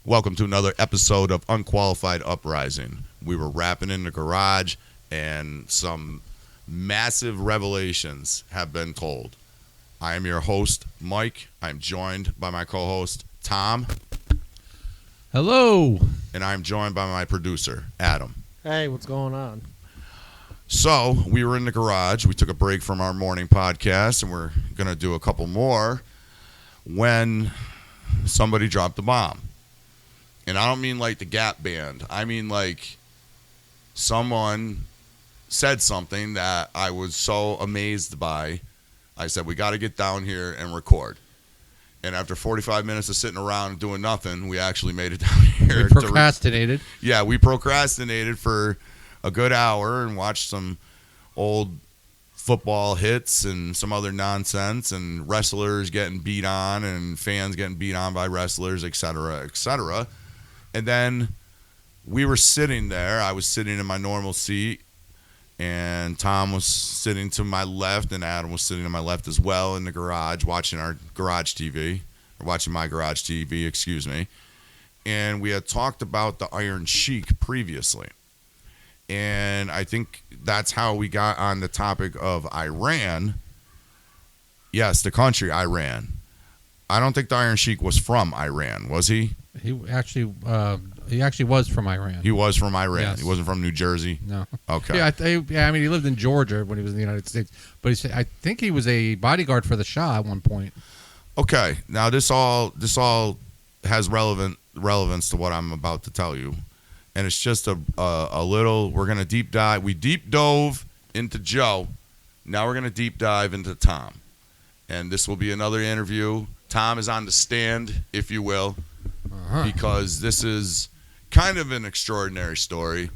Welcome to another episode of Unqualified Uprising. We were rapping in the garage, and some massive revelations have been told. I am your host, Mike. I'm joined by my co-host, Tom. Hello. And I'm joined by my producer, Adam. Hey, what's going on? So, we were in the garage. We took a break from our morning podcast, and we're going to do a couple more when somebody dropped the bomb. And I don't mean like the Gap Band. I mean like someone said something that I was so amazed by. I said, we got to get down here and record. And after 45 minutes of sitting around doing nothing, we actually made it down here. We procrastinated. We procrastinated for a good hour and watched some old football hits and some other nonsense and wrestlers getting beat on and fans getting beat on by wrestlers, et cetera, et cetera. And then we were sitting there. I was sitting in my normal seat, and Tom was sitting to my left, and Adam was sitting to my left as well in the garage watching our garage TV, or watching my garage TV, excuse me. And we had talked about the Iron Sheik previously. And I think that's how we got on the topic of Iran. Yes, the country, Iran. I don't think the Iron Sheik was from Iran, was he? He actually was from Iran. He was from Iran. Yes. He wasn't from New Jersey? No. Okay. Yeah, I mean, he lived in Georgia when he was in the United States. But I think he was a bodyguard for the Shah at one point. Okay. Now, this all has relevance to what I'm about to tell you. And it's just a little, we're going to deep dive. We deep dove into Joe. Now we're going to deep dive into Tom. And this will be another interview. Tom is on the stand, if you will, because this is kind of an extraordinary story.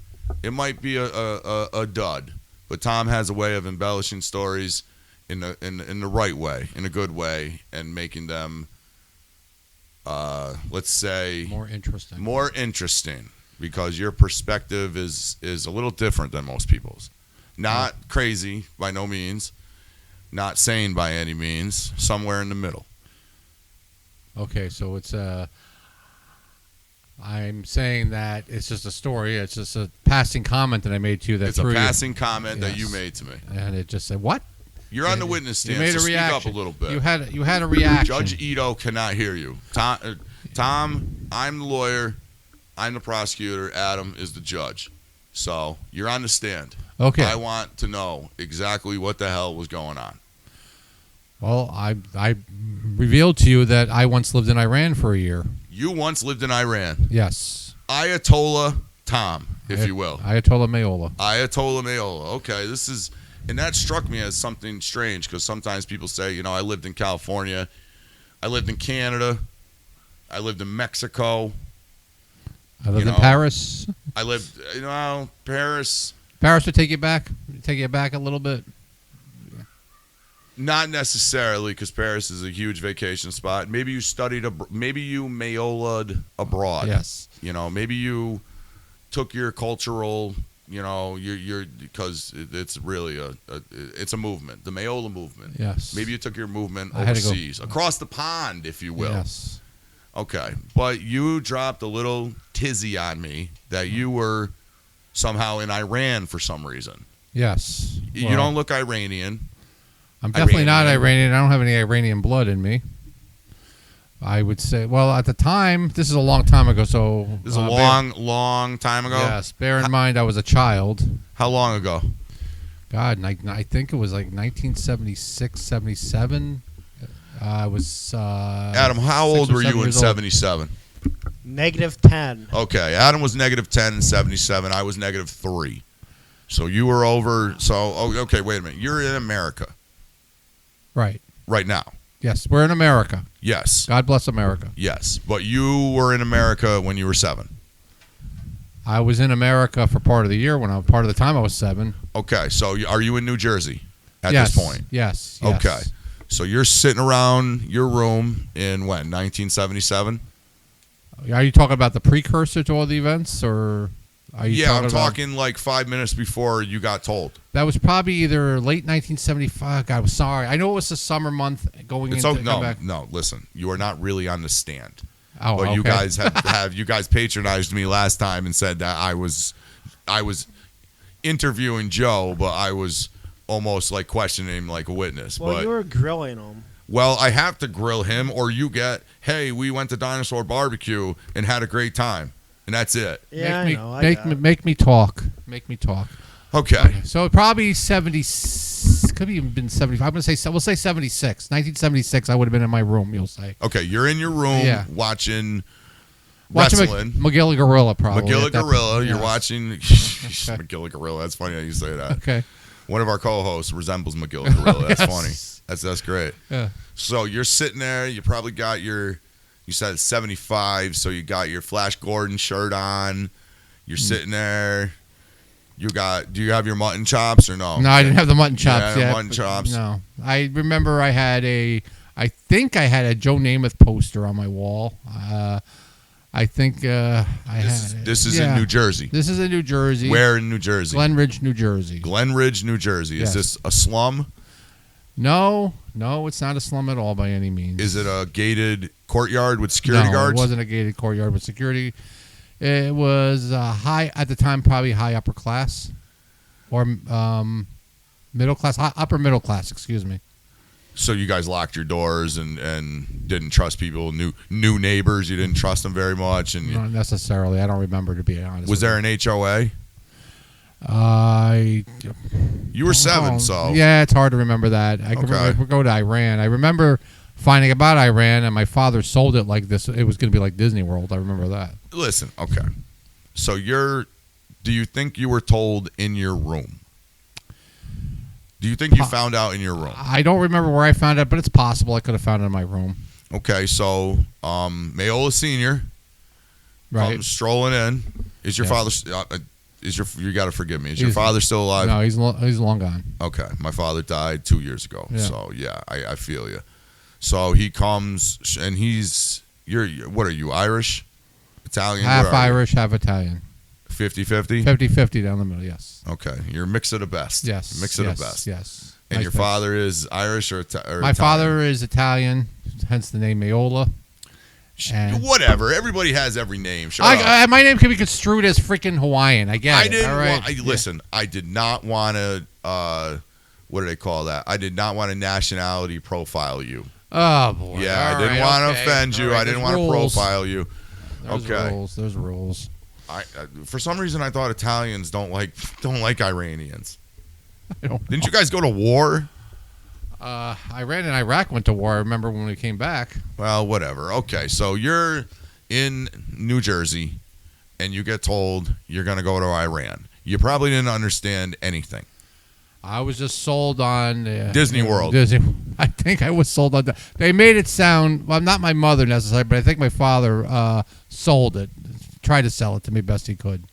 It might be a dud, but Tom has a way of embellishing stories in the right way, in a good way, and making them, let's say, more interesting. Because your perspective is a little different than most people's. Not crazy by no means, not sane by any means, somewhere in the middle. Okay, so it's I'm saying that it's just a story. It's just a passing comment that I made to you. It's a passing comment that you made to me. And it just said, what? You're on the witness stand, you made so a speak reaction. up a little bit. You had a reaction. Judge Ito cannot hear you. Tom, I'm the lawyer. I'm the prosecutor. Adam is the judge. So you're on the stand. Okay. I want to know exactly what the hell was going on. Well, I revealed to you that I once lived in Iran for a year. You once lived in Iran. Yes. Ayatollah Tom, if you will. Ayatollah Mayola. Ayatollah Mayola. Okay, and that struck me as something strange because sometimes people say, I lived in California, I lived in Canada, I lived in Mexico. I lived in Paris. I lived, Paris. Paris would take you back a little bit. Not necessarily, because Paris is a huge vacation spot. Maybe you maybe you Mayola'd abroad. Yes. Maybe you took your cultural, because it's really it's a movement, the Mayola movement. Yes. Maybe you took your movement overseas, across the pond, if you will. Yes. Okay, but you dropped a little tizzy on me that you were somehow in Iran for some reason. Yes. You don't look Iranian. I'm definitely not Iranian. I don't have any Iranian blood in me. I would say, well, at the time, this is a long time ago, so... This is a long time ago? Yes, bear in mind I was a child. How long ago? God, I think it was like 1976, 77. I was... Adam, how old were you in 77? -10. Okay, Adam was -10 in 77. I was -3. So you were over... okay, wait a minute. You're in America. Right. Right now. Yes, we're in America. Yes. God bless America. Yes, but you were in America when you were 7. I was in America for part of the year part of the time I was 7. Okay, so are you in New Jersey at this point? Yes. Okay. So you're sitting around your room in when, 1977? Are you talking about the precursor to all the events, or are you? Yeah, I'm talking like 5 minutes before you got told. That was probably either late 1975. God, I'm sorry. I know it was a summer month going into. No, listen. You are not really on the stand. Oh, but you okay. guys you guys patronized me last time and said that I was interviewing Joe, but I was almost like questioning him like a witness. Well, but you were grilling him. well, I have to grill him, or you get, hey, we went to Dinosaur Barbecue and had a great time, and that's it. Yeah, make me, I know. make me talk. Make me talk. Okay. So probably 70, could have even been 75. I'm gonna say we'll say 76. 1976. I would have been in my room. You'll say. Okay, you're in your room Yeah. watching Watching wrestling. Magilla Gorilla, probably. Magilla at that Gorilla. point. You're Yes. watching Okay. Magilla Gorilla. That's funny how you say that. Okay. One of our co-hosts resembles Magilla Gorilla. That's Yes. funny. That's great. Yeah. So you're sitting there. You probably got you said 75, so you got your Flash Gordon shirt on. You're sitting there. Do you have your mutton chops or no? No, I didn't have the mutton chops Yeah, yet. mutton chops. No. I remember I think I had a Joe Namath poster on my wall. I think This is in New Jersey. This is in New Jersey. Where in New Jersey? Glenridge, New Jersey. Glenridge, New Jersey. Yes. Is this a slum? No, it's not a slum at all by any means. Is it a gated courtyard with security No, guards? it wasn't a gated courtyard with security. It was high at the time, probably high upper class, or middle class, upper middle class. Excuse me. So you guys locked your doors and didn't trust people, new neighbors. You didn't trust them very much. And Not necessarily. I don't remember, to be honest. was there an HOA? You were 7, so yeah, it's hard to remember that. I can Okay. remember, go to Iran. I remember finding about Iran, and my father sold it like this. It was going to be like Disney World. I remember that. listen. Okay, so do you think you were told in your room? Do you think you found out in your room? I don't remember where I found it, but it's possible I could have found it in my room. Okay, so Mayola Senior Right? comes strolling in. Is your Yes. father? You got to forgive me. Is your He's- father still alive? No, he's long gone. Okay, my father died 2 years ago. Yeah. So yeah, I feel you. So he comes and you're what are you, Irish, Italian? Half Irish, half Italian. 50-50? 50-50 down the middle, yes. Okay, you're a mix of the best. Yes. Mix of yes, the best. Yes. And Nice your mix. father is Irish or My Italian? father is Italian, hence the name Mayola. And Whatever. Everybody has every name. Shut up. my name can be construed as freaking Hawaiian. I get I it. didn't. All right. Listen, I did not want to. What do they call that? I did not want to nationality profile you. Oh boy. Yeah, All I didn't right, want to okay. offend you. All right, I didn't there's want to rules. profile you. There's Okay. rules. There's rules. For some reason, I thought Italians don't like Iranians. I don't Didn't you guys go to war? Iran and Iraq went to war. I remember when we came back. Well, whatever. Okay, so you're in New Jersey, and you get told you're going to go to Iran. You probably didn't understand anything. I was just sold on Disney World. Disney. I think I was sold on that. They made it sound well, not my mother necessarily, but I think my father sold it. Tried to sell it to me best he could.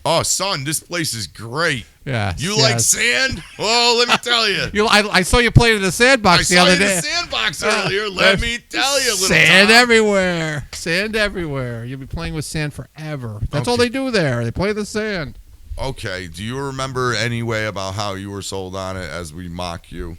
Oh, son, this place is great. Yeah. You like sand? Well, let me tell you. I saw you playing in the sandbox I the saw other you in day. the sandbox earlier. Let me tell you, little Sand Tom. everywhere. Sand everywhere. You'll be playing with sand forever. That's all Okay. they do there. They play the sand. Okay, do you remember any way about how you were sold on it as we mock you?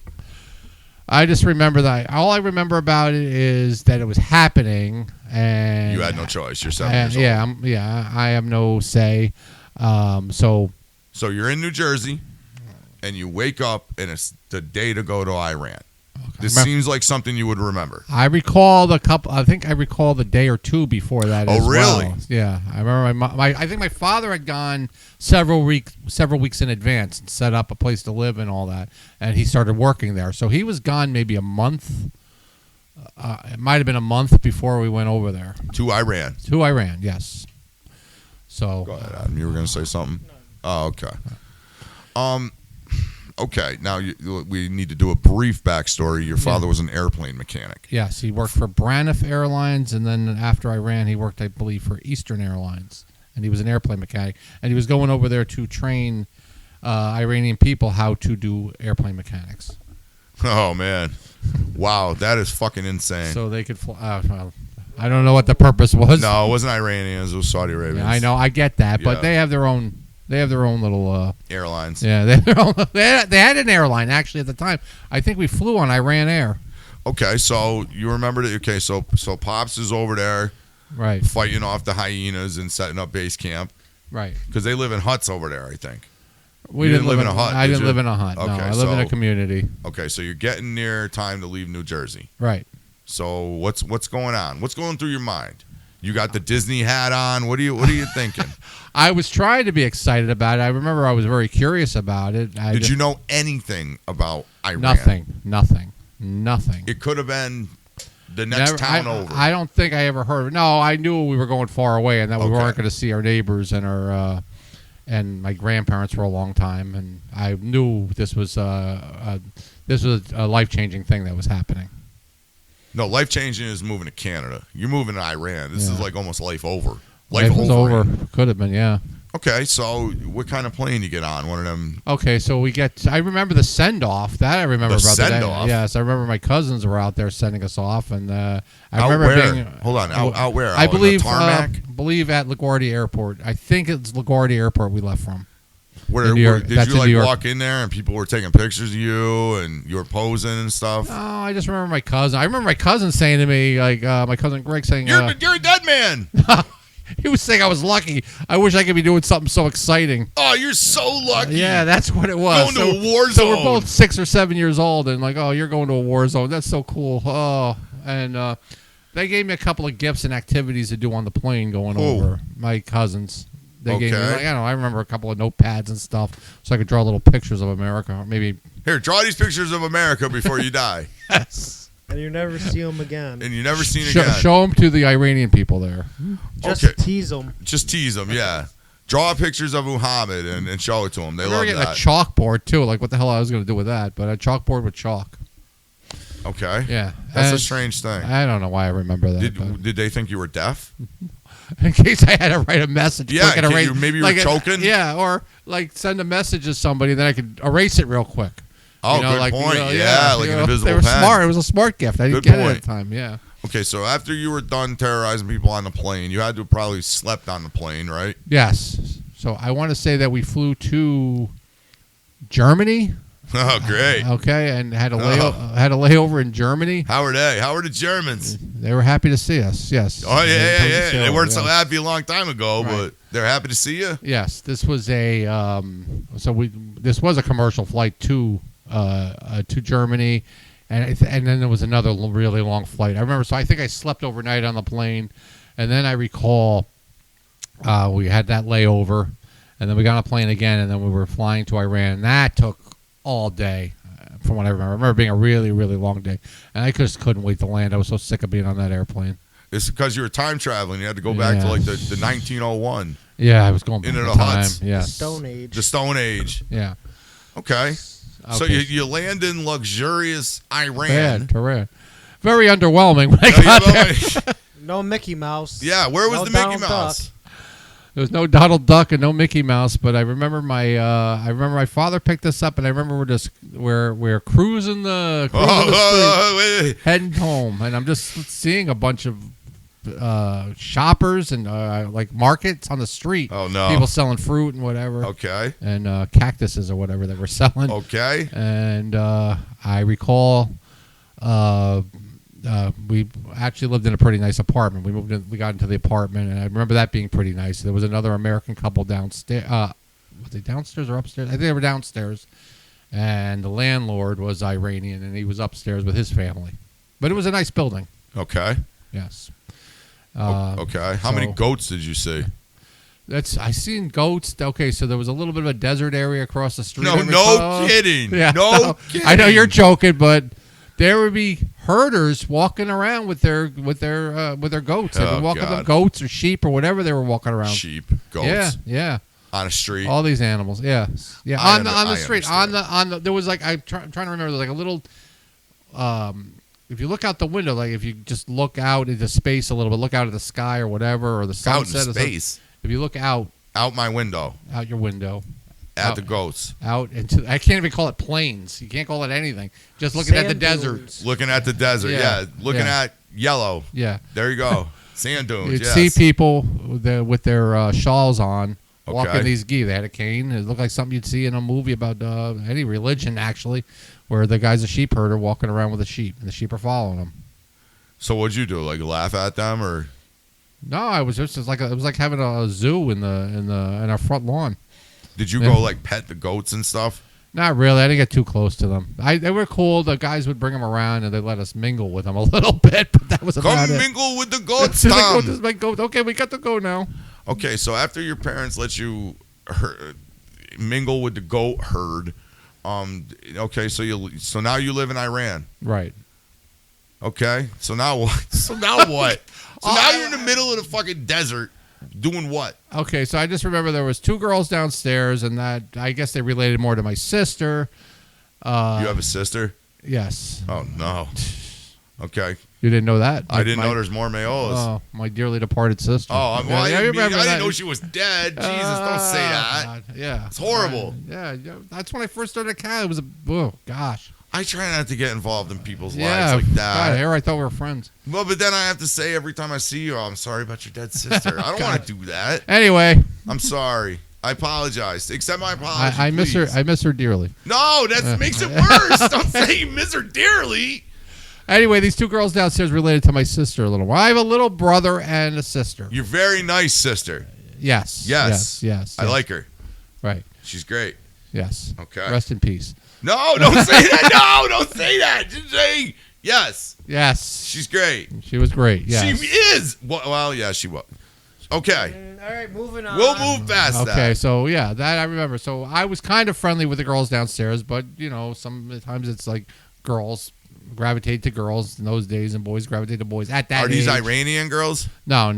I just remember that. All I remember about it is that it was happening, and You had no choice. You're 7 years old. yeah. I have no say. So So you're in New Jersey, and you wake up, and it's the day to go to Iran. This seems like something you would remember. I recall I think I recall the day or two before that. Oh, as well. really? Yeah, I remember I think my father had gone several weeks in advance and set up a place to live and all that, and he started working there. So he was gone maybe a month. It might have been a month before we went over there To Iran. to Iran. Yes. So Go ahead, Adam. You were going to say something? Oh, okay. Okay, now we need to do a brief backstory. Your father was an airplane mechanic. yes, he worked for Braniff Airlines, and then after Iran, he worked, I believe, for Eastern Airlines, and he was an airplane mechanic, and he was going over there to train Iranian people how to do airplane mechanics, Oh, man. Wow, that is fucking insane. so they could fly. Well, I don't know what the purpose was. No, it wasn't Iranians. It was Saudi Arabians. Yeah, I know, I get that, Yeah. but they have their own. They have their own little. Airlines. Yeah, they have their own, they had an airline actually at the time. I think we flew on Iran Air. Okay, so you remember that? Okay, so Pops is over there Right. fighting off the hyenas and setting up base camp Right. because they live in huts over there, I think. We You didn't live in a hut. I did didn't you? live in a hut. No, Okay, I live in a so- community. Okay, so you're getting near time to leave New Jersey. Right. So what's going on? What's going through your mind? You got the Disney hat on. What are you thinking? I was trying to be excited about it. I remember I was very curious about it. Did you know anything about Iran? Nothing. It could have been the next town over. I don't think I ever heard of it. No, I knew we were going far away and that we Okay. weren't going to see our neighbors and our and my grandparents for a long time. And I knew this was a life-changing thing that was happening. No, life changing is moving to Canada. You're moving to Iran. This is Yeah. like almost life over. Life was over. over. Could have been, yeah. Okay, so what kind of plane you get on? One of them? Okay, so we get. I remember the send off. That I remember. The about that. send-off? Yes, I remember my cousins were out there sending us off, and I Out remember where? being. Hold on, out where? I Out on the believe. tarmac? Believe at LaGuardia Airport. I think it's LaGuardia Airport we left from. Where in New York. did That's you in like New York. walk in there and people were taking pictures of you and you were posing and stuff? Oh, I just remember my cousin. I remember my cousin saying to me, like my cousin Greg saying, You're a dead man. he was saying I was lucky. I wish I could be doing something so exciting. Oh, you're so lucky. Yeah, that's what it was. Going to a war So we're zone. both 6 or 7 years old, and like, oh, you're going to a war zone. That's so cool. Oh, and they gave me a couple of gifts and activities to do on the plane going over. My cousins. They gave me, Okay. like, I don't know. I remember a couple of notepads and stuff, so I could draw little pictures of America, or maybe. Here, draw these pictures of America before you die. Yes. And you never see them again. And you never seen again. Show them to the Iranian people there. Just Okay. tease them. Just tease them, yeah. Draw pictures of Muhammad and show it to them. They I love remember getting that. a chalkboard too. Like, what the hell I was going to do with that? But a chalkboard with chalk. Okay. Yeah, That's a And strange thing. I don't know why I remember that. but- Did they think you were deaf? in case I had to write a message. Yeah, quick and can erase, you- maybe you were choking? Yeah, or like send a message to somebody, then I could erase it real quick. Oh, good like, point. Yeah, like an invisible They were pen. smart. It was a smart gift. I didn't Good get it point. at the time. Yeah. Okay, so after you were done terrorizing people on the plane, you had to have probably slept on the plane, right? Yes. So I want to say that we flew to Germany. Oh, great. Okay, and had a Oh. had a layover in Germany. How are they? How are the Germans? They were happy to see us. Yes. Oh, yeah. They told us They weren't so yes. happy a long time ago, Right. but they're happy to see you? Yes, this was a this was a commercial flight to Germany, and then there was another really long flight. I remember, so I think I slept overnight on the plane, and then I recall we had that layover, and then we got on a plane again, and then we were flying to Iran. And that took all day, from what I remember. I remember it being a really, really long day, and I just couldn't wait to land. I was so sick of being on that airplane. It's because you were time traveling. You had to go back to Yeah. like the 1901, Yeah, I was going back Into in the time. huts. Yes. Stone Age. the Stone Age. Yeah. Okay. So Okay. you land in luxurious Iran. Bad. Very underwhelming when I Oh, got yeah, there. No Mickey Mouse. yeah, where was No the Mickey Donald Mouse? Duck. There was no Donald Duck and no Mickey Mouse, but I remember my father picked us up, and I remember we're cruising the street, Wait. heading home, and I'm just seeing a bunch of shoppers and like markets on the street. Oh, no. People selling fruit and whatever, Okay. and cactuses or whatever they were selling. Okay. And I recall we actually lived in a pretty nice apartment. We got into the apartment, and I remember that being pretty nice. There was another American couple downstairs. Was they downstairs or upstairs? I think they were downstairs. And the landlord was Iranian, and he was upstairs with his family. But it was a nice building. Okay. Yes. Okay. How many so- goats did you see? I seen goats. Okay, so there was a little bit of a desert area across the street. No, I no recall. kidding. Yeah, No kidding. I know you're joking, but there would be herders walking around with their goats. They'd Oh, be walking God. them goats or sheep or whatever they were walking around. Sheep, goats, Yeah. on a street. All these animals. Yeah. I On the I street. understand. On the there was like I'm trying to remember. There was like a little. If you look out the window, like if you just look out into space a little bit, look out at the sky or whatever, or the Out in sunset. or something. space, If you look out my window, your window, at Out. the goats, out into I can't even call it plains. You can't call it anything. Just looking at the Sand desert. dunes. looking at the desert. Yeah. Yeah, looking Yeah. at yellow. Yeah. There you go. Sand dunes. You'd Yes. see people with their shawls on walking these geese. They had a cane. It looked like something you'd see in a movie about any religion, actually, where the guy's a sheep herder walking around with a sheep, and the sheep are following him. So what'd you do? Like laugh at them or? No, I was just like it was like having a zoo in our front lawn. Did you go like pet the goats and stuff? Not really. I didn't get too close to them. They were cool. The guys would bring them around and they let us mingle with them a little bit, but that was about it. Come mingle with the goats, Tom. This is my goat. Okay, we got to go now. Okay, so after your parents let you mingle with the goat herd, okay, so now you live in Iran. Right. Okay, so now what? So now what? So now you're in the middle of the fucking desert doing what? Okay, so I just remember there was 2 girls downstairs, and that I guess they related more to my sister. You have a sister? Yes. Oh no. Okay. You didn't know that? I didn't know there's more Mayolas. Oh, my dearly departed sister. Oh, well, I didn't that. know she was dead. Jesus, don't say that. God, yeah. It's horrible. Yeah, that's when I first started cat. It was gosh. I try not to get involved in people's Yeah, lives like that. God, here I thought we were friends. Well, but then I have to say every time I see you, I'm sorry about your dead sister. I don't want to do that. Anyway, I'm sorry. I apologize. Accept my apology. I miss her. please. I miss her dearly. No, that makes it worse. Don't say you miss her dearly. Anyway, these 2 girls downstairs related to my sister a little more. I have a little brother and a sister. You're very nice, sister. Yes. Yes. I like her. Right. She's great. Yes. Okay. Rest in peace. No, don't say that. No, don't say that. Just say yes. Yes. She's great. She was great. Yes. She is. Well, yeah, she was. Okay. All right, moving on. We'll move past that. Okay, so yeah, that I remember. So I was kind of friendly with the girls downstairs, but sometimes it's like girls gravitate to girls in those days, and boys gravitate to boys at that age. Are these Iranian girls? No.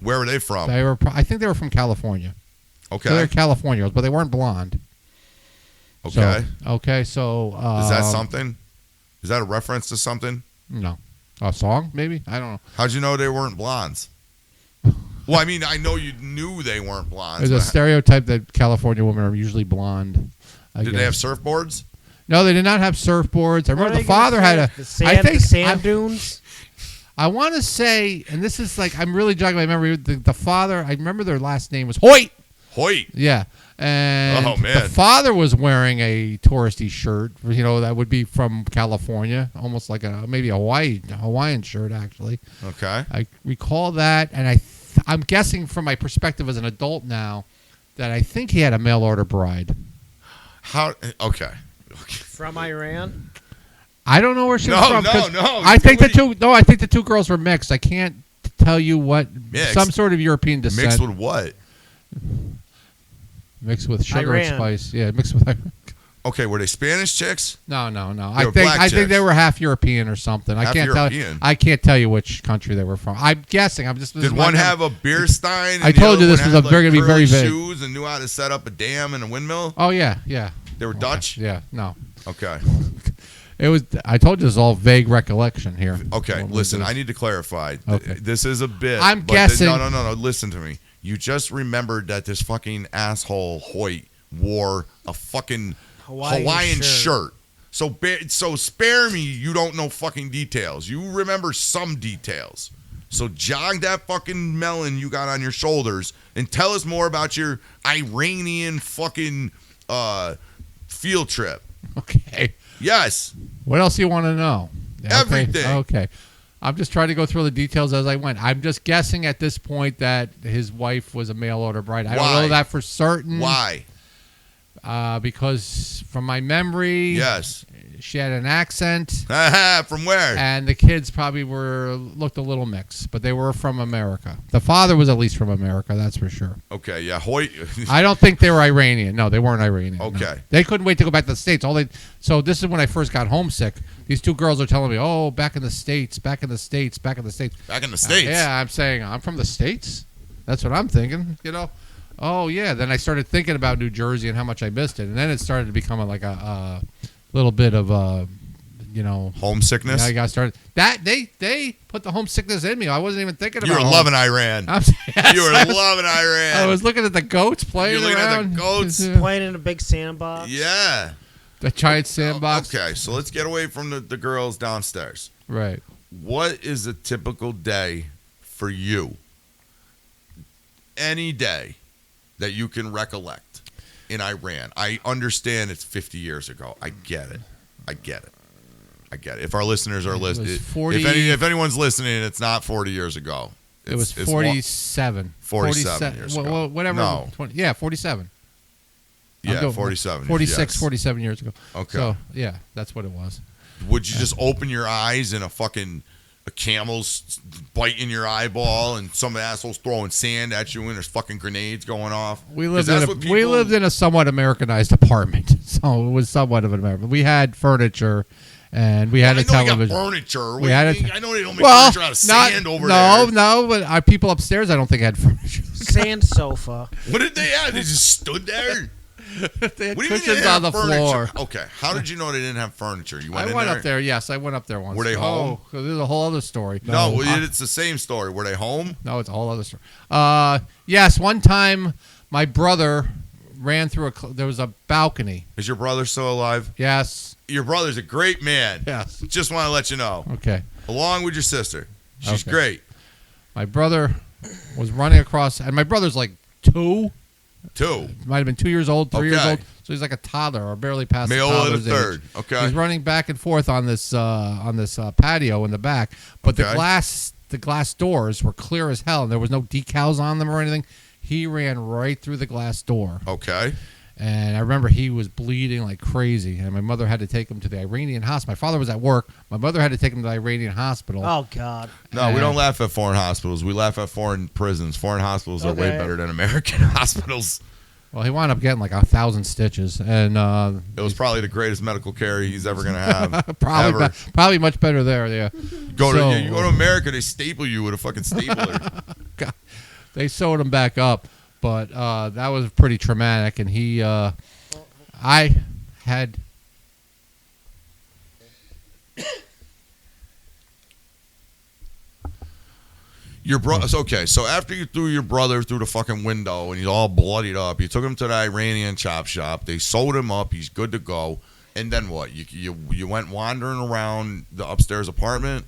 Where were they from? I think they were from California. Okay. So they're California girls, but they weren't blonde. Okay. So Is that something? Is that a reference to something? No. A song, maybe? I don't know. How'd you know they weren't blondes? Well, I mean, I know you knew they weren't blondes. There's a stereotype that California women are usually blonde. Did they have surfboards? No, they did not have surfboards. I What remember are the they gonna father say? had a. The sand, I think the sand dunes. I want to say, and this is like I'm really jogging my memory. The father, I remember their last name was Hoyt. Hoyt. Yeah. And Oh, man. the father was wearing a touristy shirt, that would be from California, almost like maybe a Hawaiian shirt, actually. Okay. I recall that, and I'm guessing from my perspective as an adult now that I think he had a mail order bride. How? Okay. From Iran. I don't know where she was from. No. I think the 2 girls were mixed. I can't tell you what. Mixed? Some sort of European descent. Mixed with what? Mixed with sugar Iran. and spice. Yeah, mixed with Iran. Okay, were they Spanish chicks? No. They were black I think they chicks. were half European or something. Half European? I can't tell you which country they were from. I'm guessing. Did one have a beer stein? I told you this was going to be very vague. Shoes and knew how to set up a dam and a windmill. Oh yeah. They were Dutch. Yeah. No. Okay. It was. I told you this is all vague recollection here. Okay. Listen, I need to clarify. Okay. This is a bit. I'm but guessing. No. Listen to me. You just remembered that this fucking asshole Hoyt wore a fucking Hawaiian shirt. So spare me. You don't know fucking details. You remember some details. So jog that fucking melon you got on your shoulders and tell us more about your Iranian fucking field trip. Okay. Yes. What else do you want to know? Okay. Everything. Okay. I'm just trying to go through the details as I went. I'm just guessing at this point that his wife was a mail order bride. I don't know that for certain. Why? Because from my memory, Yes. she had an accent, From where? and the kids probably looked a little mixed, but they were from America. The father was at least from America, that's for sure. Okay, yeah, Hoyt. I don't think they were Iranian. No, they weren't Iranian. no. Okay. They couldn't wait to go back to the States. So this is when I first got homesick. These 2 girls are telling me, "Oh, back in the States, back in the States, back in the States." Back in the States. Yeah, I'm saying I'm from the States. That's what I'm thinking. Oh yeah. Then I started thinking about New Jersey and how much I missed it, and then it started to become like a little bit of Homesickness. I got started. That they put the homesickness in me. I wasn't even thinking about. You were home. loving Iran. Yes, You were loving Iran. I was looking at the goats playing You're looking at the around. goats. Playing in a big sandbox. Yeah. The giant sandbox. Okay, so let's get away from the girls downstairs. Right. What is a typical day for you? Any day. that you can recollect in Iran? I understand it's 50 years ago. I get it. If our listeners are listening, if anyone's listening, it's not 40 years ago. It was 47. 47 years ago. Well, whatever. No. 47. Yeah, 47. 46, yes. 47 years ago. Okay. So, yeah, that's what it was. Would you just open your eyes and a camel's biting your eyeball and some asshole's throwing sand at you and there's fucking grenades going off? We lived in a somewhat Americanized apartment, so it was somewhat of an American. We had furniture, and we had a television. Furniture. I know they don't make furniture out of sand over there. No, but our people upstairs, I don't think had furniture. Sand sofa. What did they have? They just stood there. They had What do you mean cushions they on the furniture? floor. Okay, how did you know they didn't have furniture? You went I in went there? up there. Yes, I went up there once. Were they home? Oh, there's a whole other story. No, it's the same story. Were they home? No, it's a whole other story. Yes, one time my brother ran through there was a balcony. Is your brother still alive? Yes. Your brother's a great man. Yes. Just want to let you know. Okay. Along with your sister. She's Okay. great. My brother was running across, and my brother's like 2. 2. Might have been 2 years old, 3 years Okay. old. So he's like a toddler or barely past Male the of toddler's the third. age. Okay. He's running back and forth on this patio in the back, but Okay. the glass doors were clear as hell, and there was no decals on them or anything. He ran right through the glass door. Okay. And I remember he was bleeding like crazy, and my mother had to take him to the Iranian hospital. My father was at work. My mother had to take him to the Iranian hospital. Oh, God. No, we don't laugh at foreign hospitals. We laugh at foreign prisons. Foreign hospitals are way Okay. better than American hospitals. Well, he wound up getting like 1,000 stitches, and It was probably the greatest medical care he's ever going to have. probably ever. probably much better there. Yeah, You go to America, they staple you with a fucking stapler. God, they sewed him back up, but that was pretty traumatic. And I had. Your brother. Okay, so after you threw your brother through the fucking window and he's all bloodied up, you took him to the Iranian chop shop. They sewed him up. He's good to go. And then what? You went wandering around the upstairs apartment.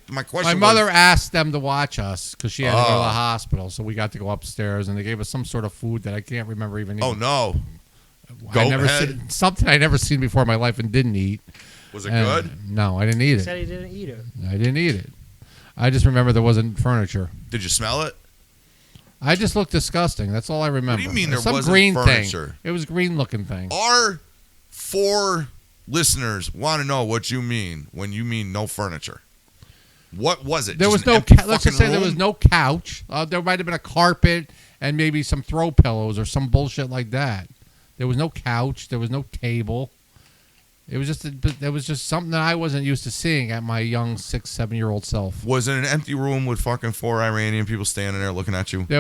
My question. My mother asked them to watch us because she had to go to the hospital, so we got to go upstairs, and they gave us some sort of food that I can't remember even. Oh no! Something I never seen before in my life and didn't eat. Was it good? No, I didn't eat He it. said he didn't eat it. I didn't eat it. I just remember there wasn't furniture. Did you smell it? I just looked disgusting. That's all I remember. What do you mean there Some wasn't green furniture? thing. It was green looking thing. Our 4 listeners want to know what you mean when you mean no furniture. What was it? There was no. Let's just say there was no couch. There might have been a carpet and maybe some throw pillows or some bullshit like that. There was no couch. There was no table. It was just something that I wasn't used to seeing at my young 6, 7-year-old self. Was it an empty room with fucking 4 Iranian people standing there looking at you? They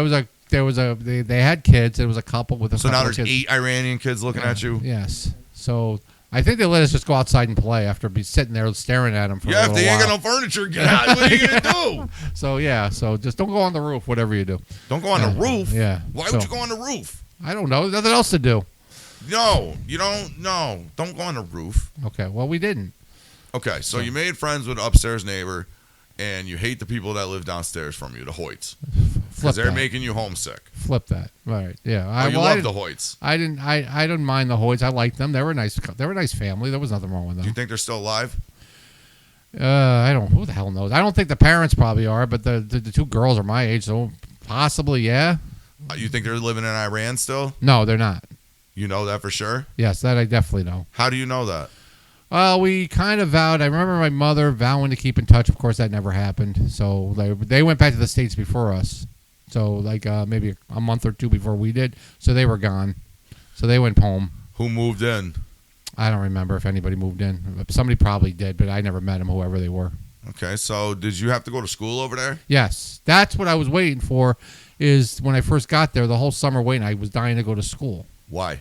had kids. There was a couple with a So now couple there's of kids. 8 Iranian kids looking at you? Yes. So I think they let us just go outside and play after sitting there staring at them for a little Yeah, if they while. ain't got no furniture, get out. What are you going to do? So just don't go on the roof, whatever you do. Don't go on the roof? Yeah. Why would you go on the roof? I don't know. There's nothing else to do. No, you don't. No, don't go on the roof. Okay, well, we didn't. Okay, so you made friends with an upstairs neighbor, and you hate the people that live downstairs from you, the Hoyts, because they're making you homesick. Flip that. All right. Yeah. You love the Hoyts. I didn't mind the Hoyts. I liked them. They were nice. They were a nice family. There was nothing wrong with them. Do you think they're still alive? I don't. Who the hell knows? I don't think the parents probably are, but the 2 girls are my age, so possibly, yeah. You think they're living in Iran still? No, they're not. You know that for sure? Yes, that I definitely know. How do you know that? Well, we kind of vowed. I remember my mother vowing to keep in touch. Of course, that never happened. So they went back to the States before us. So maybe a month or 2 before we did. So they were gone. So they went home. Who moved in? I don't remember if anybody moved in. Somebody probably did, but I never met them, whoever they were. Okay, so did you have to go to school over there? Yes, that's what I was waiting for. Is when I first got there, the whole summer waiting, I was dying to go to school. Why?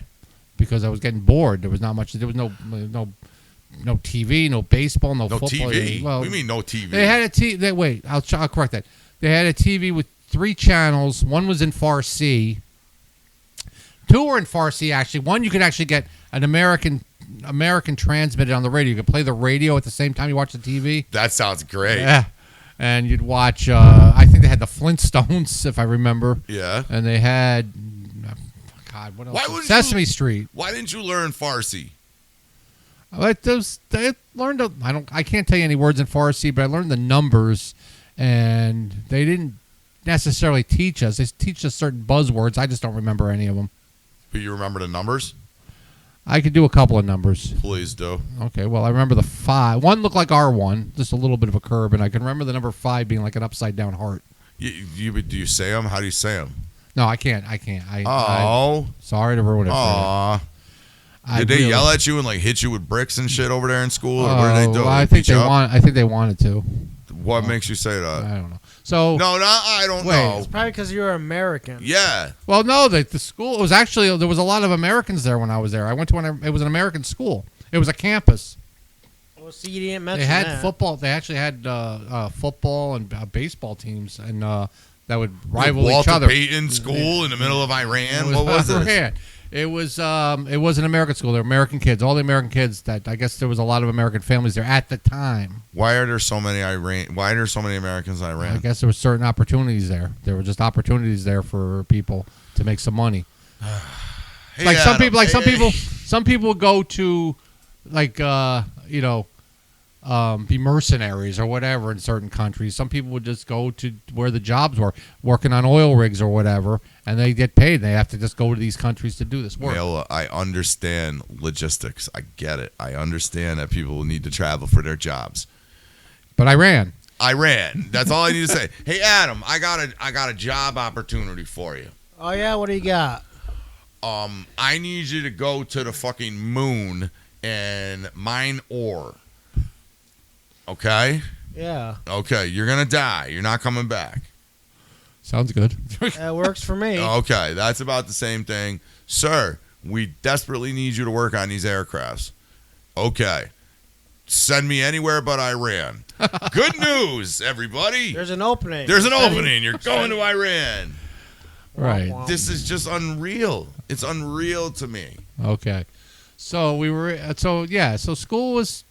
Because I was getting bored. There was not much. There was no TV, no baseball, no football. TV? Well, What do you mean no TV? They had a TV. Wait, I'll correct that. They had a TV with 3 channels. One was in Farsi. 2 were in Farsi, actually. One you could actually get an American transmitted on the radio. You could play the radio at the same time you watch the TV. That sounds great. Yeah. And you'd watch, I think they had the Flintstones, if I remember. Yeah. And they had God, what else? Why wouldn't Sesame Street. Why didn't you learn Farsi? I learned. I can't tell you any words in Farsi, but I learned the numbers, and they didn't necessarily teach us. They teach us certain buzzwords. I just don't remember any of them. But you remember the numbers? I could do a couple of numbers. Please do. Okay, well, I remember the 5. One looked like R1, just a little bit of a curve, and I can remember the number 5 being like an upside down heart. Do you say them? How do you say them? No, I can't. Oh. Sorry to ruin it for you. Aw. Did they yell at you and like hit you with bricks and shit over there in school, or what did they do? Well, I think they wanted to. What makes you say that? I don't know. So I don't know. It's probably because you're American. Yeah. Well, no, the school was actually there was a lot of Americans there when I was there. I went to it was an American school. It was a campus. Well, see, you didn't mention They had that. football. They actually had football and baseball teams, and that would rival Walter each other. Payton School in the middle of Iran. What was this? Iran. It was an American school. They were American kids. All the American kids that I guess there was a lot of American families there at the time. Why are there so many Americans in Iran? I guess there were certain opportunities there. There were just opportunities there for people to make some money. Hey, like some Adam. people, some people would go to like be mercenaries or whatever in certain countries. Some people would just go to where the jobs were, working on oil rigs or whatever, and they get paid. They have to just go to these countries to do this work. Mayola, I understand logistics. I get it. I understand that people will need to travel for their jobs. But Iran. That's all I need to say. Hey, Adam, I got a job opportunity for you. Oh yeah, what do you got? I need you to go to the fucking moon and mine ore. Okay? Yeah, Okay, you're going to die. You're not coming back. Sounds good. that works for me. Okay, that's about the same thing. Sir, we desperately need you to work on these aircrafts. Okay. Send me anywhere but Iran. Good news, everybody. There's an opening. There's an opening. You're going to Iran. Right. Womp womp. This is just unreal. It's unreal to me. Okay. So so school was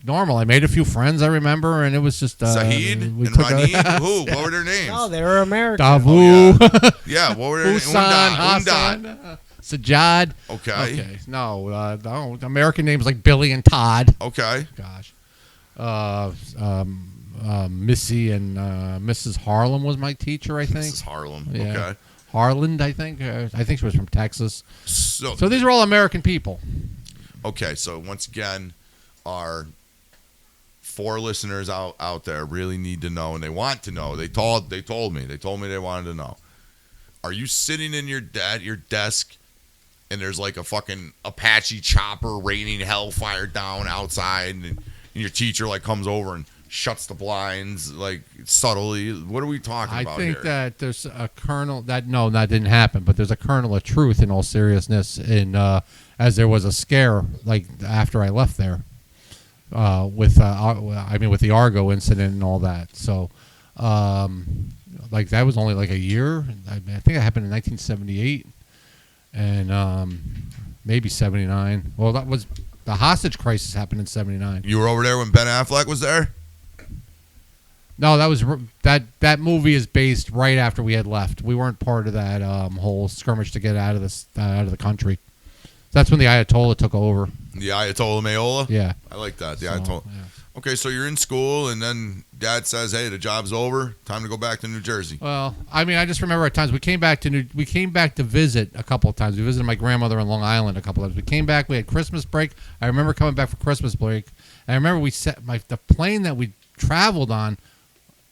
normal. I made a few friends, I remember, and it was just Sahid we and took Raneen? Who? What were their names? No, they were American. Davu, Yeah, what were their names? Husan, Undad. Hassan, Sajjad. Okay. Okay. No, American names like Billy and Todd. Okay. Gosh. Missy and Mrs. Harlem was my teacher, I think. This is Harlem. Yeah. Okay. Harland, I think. I think she was from Texas. So So these are all American people. okay, so once again, our 4 listeners out there really need to know, and they want to know. They told me they wanted to know. Are you sitting in your desk, and there's like a fucking Apache chopper raining hellfire down outside, and your teacher like comes over and shuts the blinds like subtly? What are we talking about I think here? that there's a kernel that didn't happen, but there's a kernel of truth in all seriousness. In as there was a scare like after I left there, with the Argo incident and all that. So, like that was only like a year. I think it happened in 1978, and maybe 79. Well, that was the hostage crisis happened in 79. You were over there when Ben Affleck was there? No, that movie is based right after we had left. We weren't part of that whole skirmish to get out of the country. That's when the Ayatollah took over. The Ayatollah Mayola? Yeah. I like that. The So, Ayatollah. yeah. Okay, so you're in school, and then Dad says, "Hey, the job's over. Time to go back to New Jersey." Well, I mean, I just remember at times we came back to visit a couple of times. We visited my grandmother in Long Island a couple of times. We came back. We had Christmas break. I remember coming back for Christmas break. And I remember the plane that we traveled on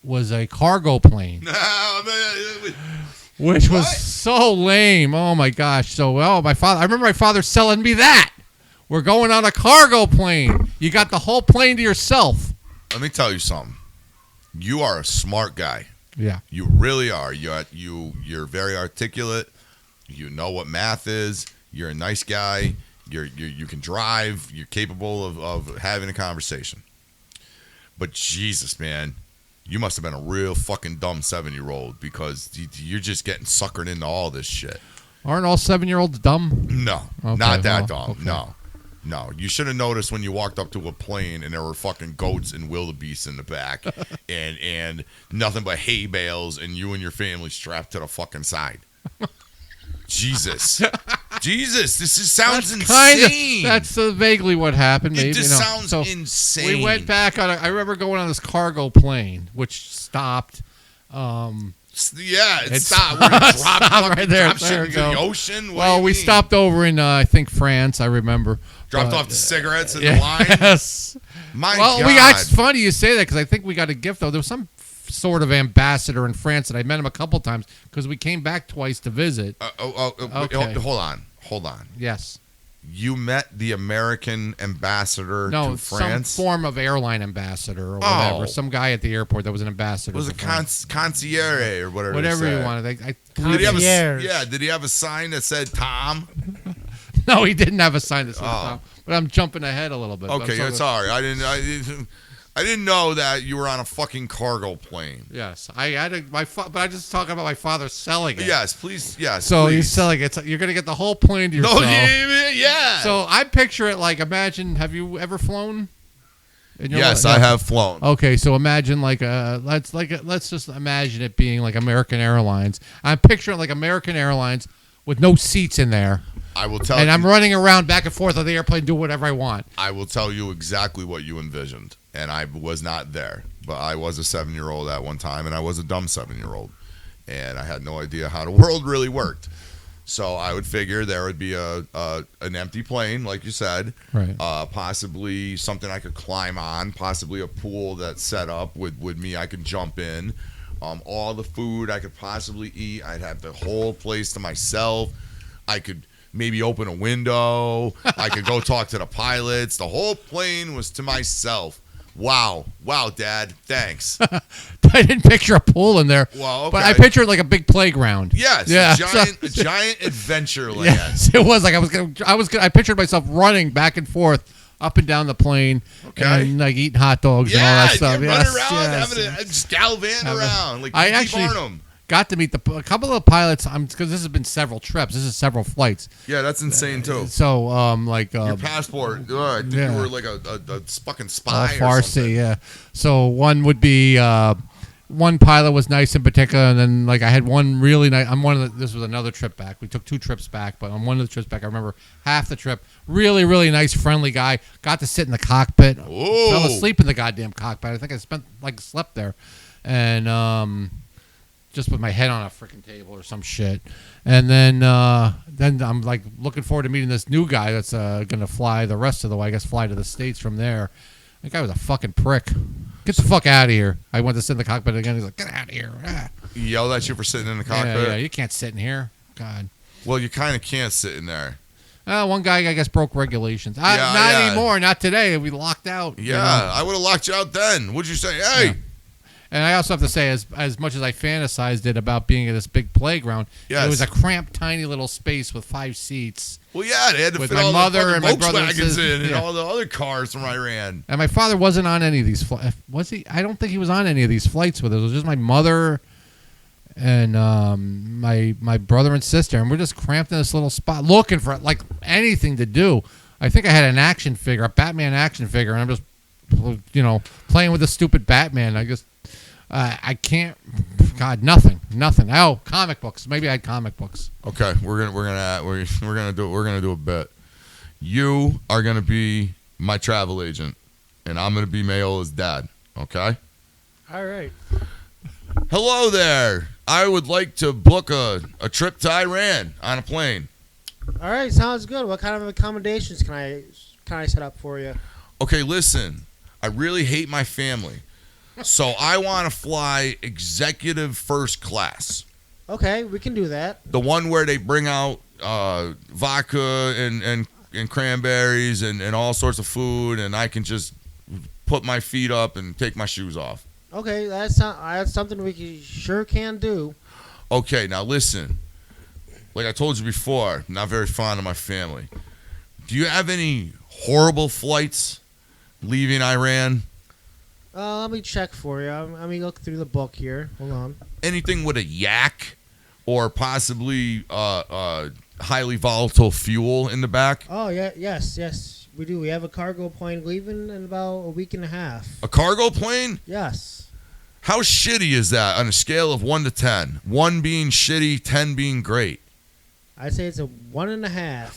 was a cargo plane, which was so lame. Oh my gosh! So, I remember my father selling me that. We're going on a cargo plane. You got the whole plane to yourself. Let me tell you something. You are a smart guy. Yeah. You really are. You're very articulate. You know what math is. You're a nice guy. You can drive. You're capable of having a conversation. But Jesus, man, you must have been a real fucking dumb 7-year-old because you're just getting suckered into all this shit. Aren't all 7-year-olds dumb? No, Okay, not that well, dumb. okay. No. You should have noticed when you walked up to a plane and there were fucking goats and wildebeests in the back and nothing but hay bales and you and your family strapped to the fucking side. Jesus. Jesus, this just sounds Kinda- insane. that's vaguely what happened. Maybe it just sounds So insane. we went back on. I remember going on this cargo plane, which stopped. Yeah, it It stopped. We're gonna drop, stopped right there. drop shit There we into go. the ocean. What do Well, you we mean? stopped over in I think France. I remember. Dropped But, off the cigarettes in yeah, the line. Yes. My Well, God. we got. It's funny you say that because I think we got a gift though. There was some sort of ambassador in France that I met him a couple times because we came back twice to visit. Okay. Hold on. Yes. You met the American ambassador No, to France? some form of airline ambassador or Oh. whatever. Some guy at the airport that was an ambassador. Was to it France. concierge or whatever? Whatever they you say. wanted. I Did he have Concierge. did he have a sign that said Tom? No, he didn't have a sign that said Oh. Tom. But I'm jumping ahead a little bit. Okay, I'm sorry. I didn't know that you were on a fucking cargo plane. Yes, I had but I just talking about my father selling it. Yes, please. Yes. So please. he's selling it. So you're gonna get the whole plane to yourself. No, yeah. So I picture it like imagine. Have you ever flown? Yes, I have flown. Okay, so imagine let's just imagine it being like American Airlines. I'm picturing like American Airlines with no seats in there, I will tell and you. I'm running around back and forth on the airplane, do whatever I want. I will tell you exactly what you envisioned, and I was not there, but I was a 7-year-old at one time, and I was a dumb 7-year-old, and I had no idea how the world really worked. So I would figure there would be an empty plane, like you said, Right. possibly something I could climb on, possibly a pool that's set up with me I could jump in, all the food I could possibly eat. I'd have the whole place to myself. I could maybe open a window. I could go talk to the pilots. The whole plane was to myself. Wow, Dad, thanks. I didn't picture a pool in there. Well, okay. But I pictured like a big playground. Yes, Yeah. a giant adventure land. Yes, it was like I pictured myself running back and forth up and down the plane, Okay. and like eating hot dogs and all Yeah, that stuff. you're Yes, running around, yes. having just gallivanting around like I P.T. actually Barnum. got to meet a couple of pilots. Because this has been several trips. This is several flights. Yeah, that's insane too. So Your passport. I think yeah. you were like a fucking all spy or Farsi, something. yeah. So one would be one pilot was nice in particular, and then like I had one really nice. This was another trip back. We took 2 trips back, but on one of the trips back, I remember half the trip. Really, really nice, friendly guy. Got to sit in the cockpit. Whoa. Fell asleep in the goddamn cockpit. I think I slept there, and just with my head on a freaking table or some shit. And then I'm like looking forward to meeting this new guy that's gonna fly the rest of the way. I guess fly to the States from there. That guy was a fucking prick. Get the fuck out of here. I went to sit in the cockpit again. He's like, get out of here. Ah. He yelled at you for sitting in the cockpit. Yeah, you can't sit in here. God. Well, you kind of can't sit in there. One guy, I guess, broke regulations. Yeah, not yeah. anymore. Not today. We locked out. Yeah, you know? I would have locked you out then. What'd you say? Hey. Yeah. And I also have to say, as much as I fantasized it about being at this big playground, Yes. it was a cramped, tiny little space with 5 seats. Well, yeah, they had to With fit my all mother the and my brother and Volkswagens sister. in and Yeah. all the other cars from Iran. And my father wasn't on any of these flights. Was he? I don't think he was on any of these flights with us. It was just my mother and my brother and sister. And we're just cramped in this little spot looking for like anything to do. I think I had an action figure, a Batman action figure, and I'm just, playing with the stupid Batman. I can't. God, nothing. Oh, comic books. Maybe I had comic books. Okay, we're gonna do a bit. You are gonna be my travel agent, and I'm gonna be Mayola's dad. Okay. All right. Hello there. I would like to book a trip to Iran on a plane. All right. Sounds good. What kind of accommodations can I set up for you? Okay, listen. I really hate my family, so I want to fly executive first class. Okay, we can do that. The one where they bring out vodka and cranberries and all sorts of food, and I can just put my feet up and take my shoes off. Okay, that's something we sure can do. Okay, now listen. Like I told you before, I'm not very fond of my family. Do you have any horrible flights leaving Iran? Let me check for you. Let me look through the book here. Hold on. Anything with a yak or possibly highly volatile fuel in the back? Oh yeah, yes, we do. We have a cargo plane leaving in about a week and a half. A cargo plane? Yes. How shitty is that on a scale of 1 to 10? 1 being shitty, 10 being great. I say it's a 1.5.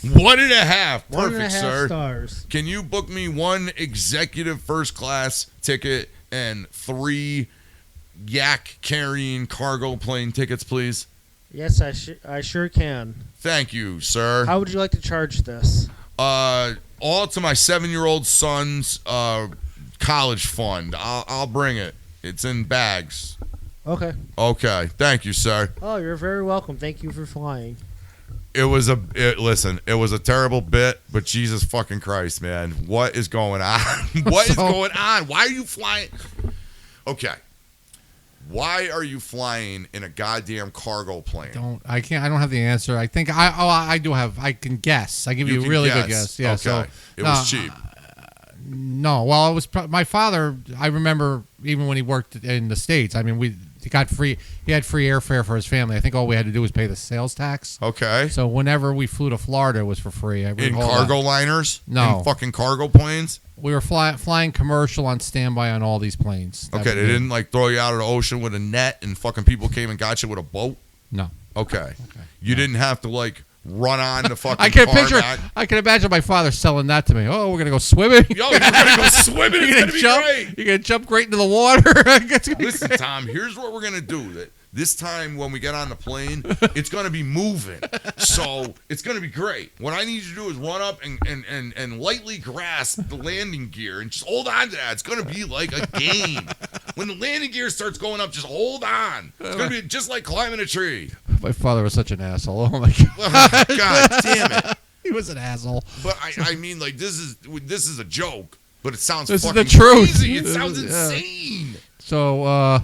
1.5. Perfect, 1.5 sir. stars. Can you book me 1 executive first class ticket and 3 yak carrying cargo plane tickets, please? Yes, I sure can. Thank you, sir. How would you like to charge this? All to my 7-year-old son's college fund. I'll bring it. It's in bags. Okay. Okay. Thank you, sir. Oh, you're very welcome. Thank you for flying. It was a terrible bit, but Jesus fucking Christ, man. What is going on? What is going on? Why are you flying? Okay. Why are you flying in a goddamn cargo plane? I don't have the answer. I think I do have. I can guess. I give you a really good guess. Yeah. Okay. So It was cheap. No. Well, it was my father. I remember even when he worked in the States. I mean, he got free. He had free airfare for his family. I think all we had to do was pay the sales tax. Okay. So whenever we flew to Florida, it was for free. In cargo liners? No. In fucking cargo planes? We were flying commercial on standby on all these planes. Okay, they didn't like throw you out of the ocean with a net and fucking people came and got you with a boat? No. Okay. You didn't have to like run on the fucking I can tarmac. I can imagine my father selling that to me. Oh, we're gonna go swimming. Yo, you're gonna go swimming. It's gonna be great. You're gonna jump right into the water. Listen, Tom, here's what we're gonna do. This time when we get on the plane, it's gonna be moving. So it's gonna be great. What I need you to do is run up and lightly grasp the landing gear and just hold on to that. It's gonna be like a game. When the landing gear starts going up, just hold on. It's gonna be just like climbing a tree. My father was such an asshole. Oh my god. God damn it. He was an asshole. But I mean, like this is a joke, but it sounds This is fucking the truth. crazy. It sounds insane. So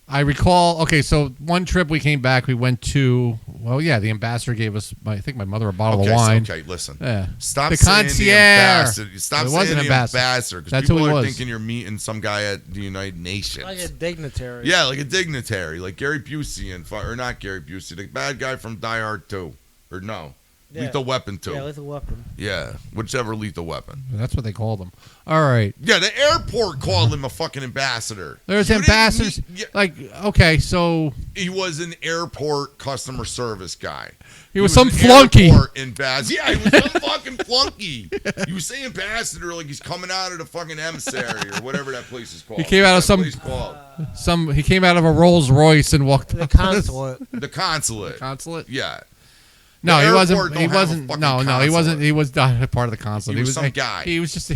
I recall. Okay, so one trip we came back. We went to. Well, yeah, the ambassador gave us. I think my mother a bottle of wine. Okay, listen. Yeah. Stop the saying concierge. the ambassador. Stop It saying wasn't the ambassador. That's Because people who he are was. thinking you're meeting some guy at the United Nations. Like a dignitary. Yeah, like a dignitary, like Gary Busey or not Gary Busey, the bad guy from Die Hard 2, or no, Yeah. Lethal Weapon 2. Yeah, Lethal Weapon. Yeah, whichever Lethal Weapon. That's what they called him. All right. Yeah, the airport called him a fucking ambassador. There's You didn't ambassadors. meet- Like, okay, so He was an airport customer service guy. he was some an flunky. airport ambassador. Yeah, he was some fucking flunky. You say ambassador like he's coming out of the fucking emissary or whatever that place is called. He came out of What's that place called? He came out of a Rolls Royce and walked The up. consulate. The consulate. Consulate? Yeah. No, The he airport wasn't. He don't have a wasn't. fucking No, he consulate. wasn't. He was not a part of the consulate. He was some guy. He was just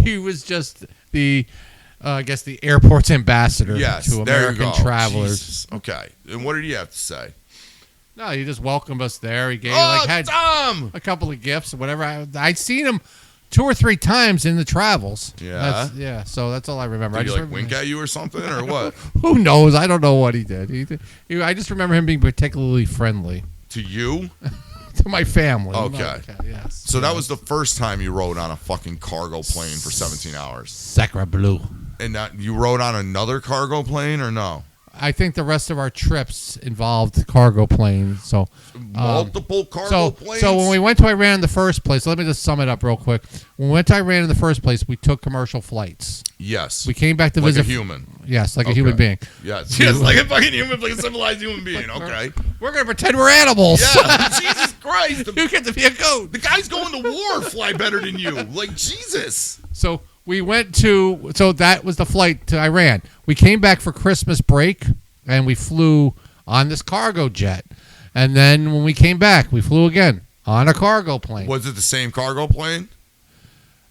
He was just the, I guess, the airport's ambassador Yes, to there American you go. travelers. Jesus. Okay. And what did he have to say? No, he just welcomed us there. He gave had Tom! a couple of gifts or whatever. I'd seen him 2 or 3 times in the travels. Yeah? Yeah. So that's all I remember. Did I he just like wink at you or something or what? Who knows? I don't know what he did. I just remember him being particularly friendly To you? to my family. Okay. Yes. So that was the first time you rode on a fucking cargo plane for 17 hours. Sacre bleu. And that, you rode on another cargo plane or no? I think the rest of our trips involved cargo planes. So Multiple cargo planes? So when we went to Iran in the first place, let me just sum it up real quick. When we went to Iran in the first place, we took commercial flights. Yes. We came back to like visit. a human. Yes, like a Okay. human being. Yes. Yes, like a fucking human, like a civilized human being. Okay. We're going to pretend we're animals. Yeah. Jesus Christ. You get to be a goat. The guys going to war fly better than you. Like, Jesus. So we went to, so that was the flight to Iran. We came back for Christmas break, and we flew on this cargo jet. And then when we came back, we flew again on a cargo plane. Was it the same cargo plane?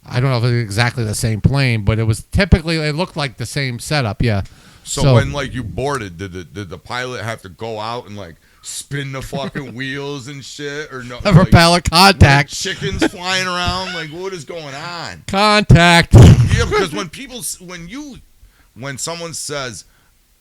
I don't know if it was exactly the same plane, but it was typically, it looked like the same setup, yeah. So when, like, you boarded, did the pilot have to go out and, like, spin the fucking wheels and shit? Or no? A propeller contact. Chickens flying around? Like, what is going on? Contact. Yeah, because when someone says,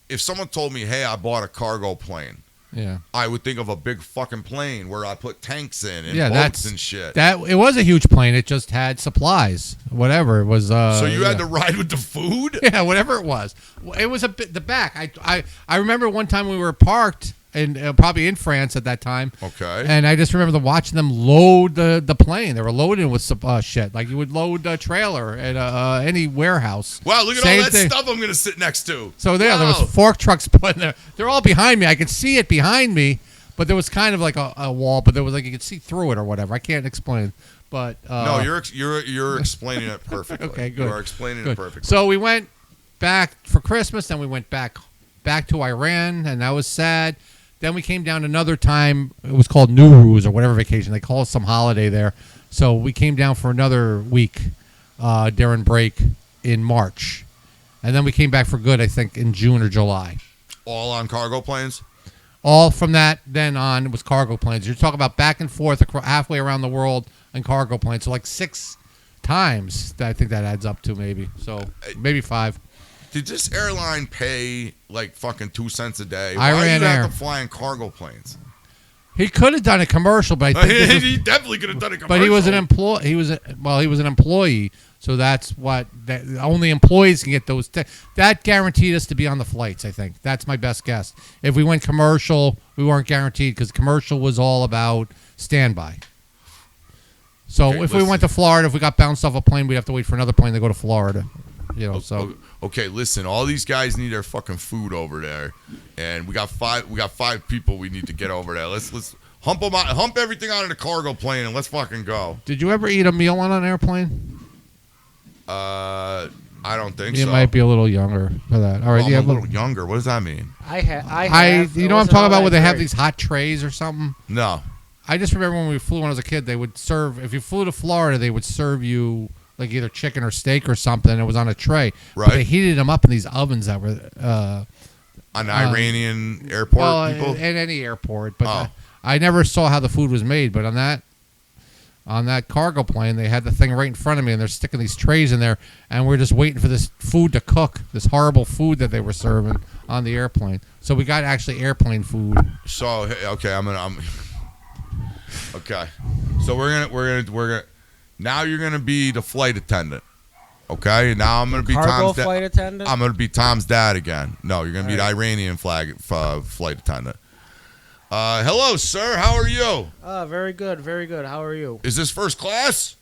if someone told me, hey, I bought a cargo plane, Yeah. I would think of a big fucking plane where I put tanks in and Yeah, boats and shit. It was a huge plane. It just had supplies, whatever it was. So you had to ride with the food? Yeah, whatever it was. It was a bit the back. I remember one time we were parked and probably in France at that time. Okay. And I just remember watching them load the plane. They were loading with some shit like you would load a trailer at any warehouse. Wow, look at Same all that thing. stuff I'm gonna sit next to. So there Wow. was fork trucks putting there. They're all behind me. I could see it behind me, but there was kind of like a wall, but there was like you could see through it or whatever. I can't explain, but No, you're explaining it perfectly. Okay, good. You are explaining Good. it perfectly. So we went back for Christmas, then we went back to Iran, and that was sad. Then we came down another time. It was called Nowruz or whatever vacation. They call it some holiday there. So we came down for another week during break in March. And then we came back for good, I think, in June or July. All on cargo planes? All from that then on, it was cargo planes. You're talking about back and forth halfway around the world in cargo planes. So like 6 times, I think that adds up to maybe. So maybe 5. Did this airline pay like fucking 2 cents a day? Iran Why do you Air. have to fly in cargo planes? He could have done a commercial, but I think this was- He definitely could have done a commercial. but he was an employee. He was an employee, so that's what only employees can get those. That guaranteed us to be on the flights. I think that's my best guess. If we went commercial, we weren't guaranteed because commercial was all about standby. So Okay, if we listen. went to Florida, if we got bounced off a plane, we'd have to wait for another plane to go to Florida. So Okay, listen. All these guys need their fucking food over there, and we got 5 people we need to get over there. Let's hump them out, hump everything out of the cargo plane, and let's fucking go. did you ever eat a meal on an airplane? I don't think You so. might be a little younger for that. All right, Well, yeah, I'm a little younger. What does that mean? I have. you know what I'm talking about, where they have these hot trays or something. No. I just remember when we flew when I was a kid, they would serve, if you flew to Florida, they would serve you like either chicken or steak or something. It was on a tray. Right. But they heated them up in these ovens that were, An Iranian airport well, people? at any airport. But Oh. I never saw how the food was made. But on that cargo plane, they had the thing right in front of me, and they're sticking these trays in there, and we're just waiting for this food to cook, this horrible food that they were serving on the airplane. So we got actually airplane food. So okay, I'm okay. So we're gonna. Now you're gonna be the flight attendant. Okay. Now I'm gonna be cargo Tom's dad. flight attendant. I'm gonna be Tom's dad again. No, you're gonna be the All right. Iranian flight attendant. Hello, sir. How are you? Very good, very good. How are you? Is this first class?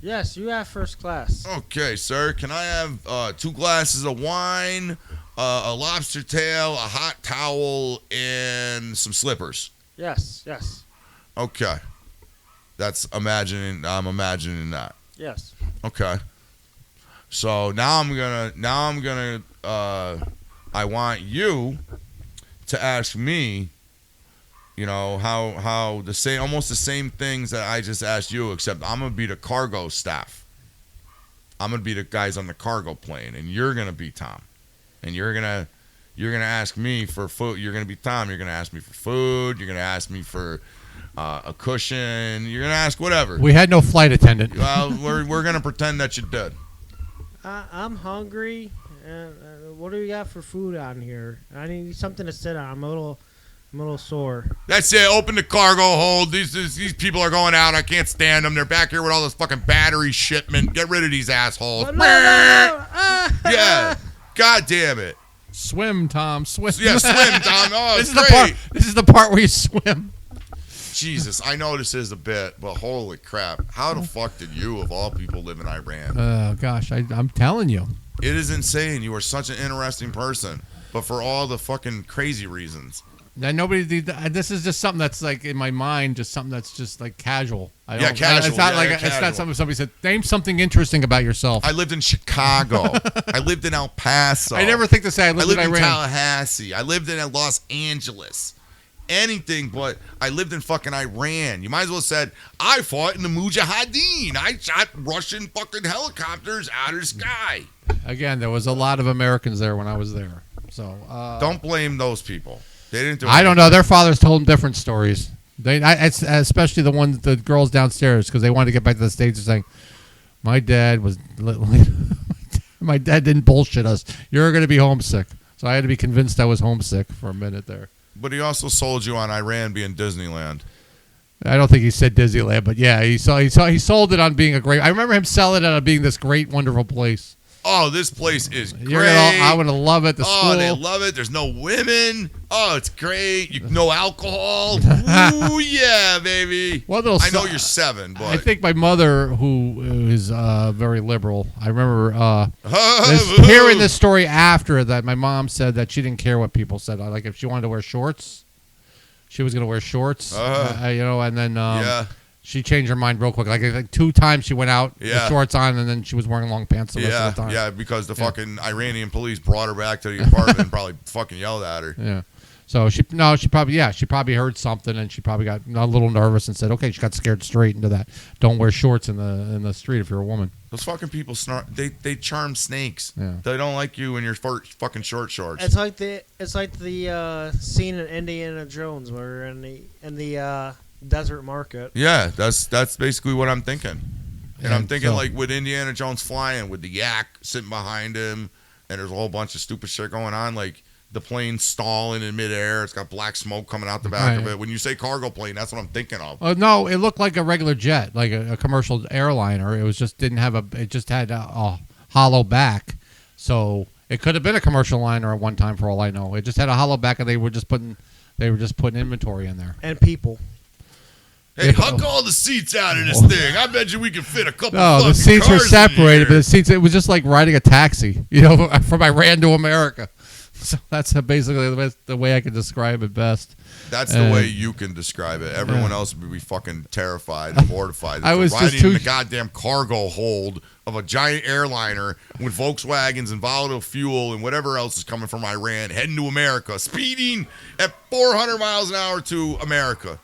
Yes, you have first class. Okay, sir. Can I have 2 glasses of wine, a lobster tail, a hot towel, and some slippers? Yes. Okay. I'm imagining that. Yes. Okay. So now I'm gonna I want you to ask me, how almost the same things that I just asked you, except I'm gonna be the cargo staff. I'm gonna be the guys on the cargo plane, and you're gonna be Tom, and you're gonna ask me for food. You're gonna be Tom. You're gonna ask me for food. You're gonna ask me for a cushion. You're gonna ask whatever. We had no flight attendant. Well, we're gonna pretend that you did. I'm hungry. What do you got for food on here? I need something to sit on. I'm a little sore. That's it. Open the cargo hold. These people are going out. I can't stand them. They're back here with all this fucking battery shipment. Get rid of these assholes. Oh, no. Yeah. God damn it. Swim, Tom. Swim. Yeah, swim, Tom. Oh, this it's is great. the part. This is the part where you swim. Jesus, I know this is a bit, but holy crap. How the fuck did you, of all people, live in Iran? Oh gosh, I'm telling you. It is insane. You are such an interesting person, but for all the fucking crazy reasons. That this is just something that's like in my mind, just something that's just like casual. Casual. It's not Yeah, like casual. it's not something somebody said. Name something interesting about yourself. I lived in Chicago. I lived in El Paso. I never think to say I lived in in Iran. Tallahassee. I lived in Los Angeles. Anything but I lived in fucking Iran. You might as well have said, I fought in the Mujahideen. I shot Russian fucking helicopters out of the sky. Again, there was a lot of Americans there when I was there. So Don't blame those people. They didn't do I don't know. Their fathers told them different stories. Especially the girls downstairs, because they wanted to get back to the States and saying, my dad didn't bullshit us. You're going to be homesick. So I had to be convinced I was homesick for a minute there. But he also sold you on Iran being Disneyland. I don't think he said Disneyland, but yeah, he sold it on being a great. I remember him selling it on being this great, wonderful place. Oh, this place is great. I would love it. The school. They love it. There's no women. Oh, it's great. No alcohol. Ooh, yeah, baby. Well, I know you're 7, but I think my mother, who is very liberal, I remember hearing this story after that. My mom said that she didn't care what people said. Like if she wanted to wear shorts, she was going to wear shorts. Uh-huh. And then Yeah. she changed her mind real quick. Like 2 times she went out with Yeah. shorts on, and then she was wearing long pants the rest of the time. Yeah, because the fucking Iranian police brought her back to the apartment and probably fucking yelled at her. Yeah. So she probably heard something, and she probably got a little nervous and said, "Okay," she got scared straight into that. Don't wear shorts in the street if you're a woman. Those fucking people they charm snakes. Yeah. They don't like you in your fucking short shorts. It's like the scene in Indiana Jones where in the desert market. Yeah, that's basically what I'm thinking. And I'm thinking so- like with Indiana Jones flying with the yak sitting behind him, and there's a whole bunch of stupid shit going on, like the plane stalling in midair. It's got black smoke coming out the back of Right. it. When you say cargo plane, that's what I'm thinking of. No, it looked like a regular jet, like a commercial airliner. It just had a hollow back, so it could have been a commercial liner at one time for all I know. It just had a hollow back, and they were just putting inventory in there. And people. Hey, huck all the seats out of this thing. I bet you we can fit a couple. No, the fucking seats were cars in separated, but here. the seats, it was just like riding a taxi, from Iran to America. So that's basically the way I could describe it best. That's the way you can describe it. Everyone else would be fucking terrified and mortified. I was riding just in the goddamn cargo hold of a giant airliner with Volkswagens and volatile fuel and whatever else is coming from Iran, heading to America, speeding at 400 miles an hour to America.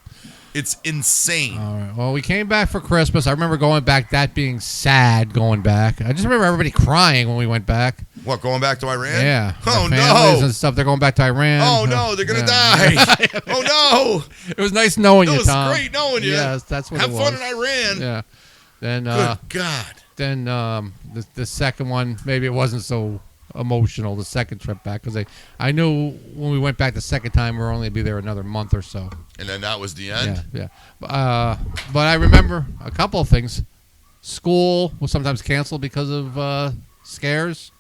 It's insane. All right. Well, we came back for Christmas. I remember going back, that being sad going back. I just remember everybody crying when we went back. What, going back to Iran? Yeah. Oh, Their families no. and stuff. They're going back to Iran. Oh, no, they're going to Yeah. die. Oh, no. It was nice knowing It you, was Tom. great knowing you. Yes, that's what Have it was. fun in Iran. Yeah. Then, Good God. then the second one, maybe it wasn't so emotional, the second trip back, because I knew when we went back the second time we were only be there another month or so. And then that was the end? Yeah. But I remember a couple of things. School was sometimes canceled because of scares.